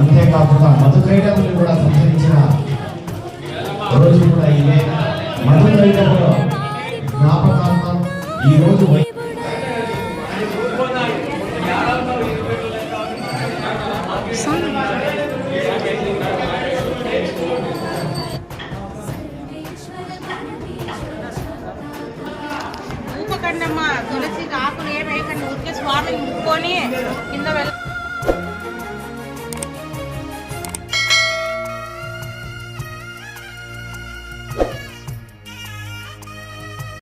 అంతేకాకుండా మధుకైటములు కూడా సంచరించిన రోజు కూడా ఇదే. మధుకైటముల జ్ఞాపకార్థం ఈ రోజు తులసి ఆకులు ఏమైనా ఊరికే స్వామిని ముక్కొని కింద వెళ్ళ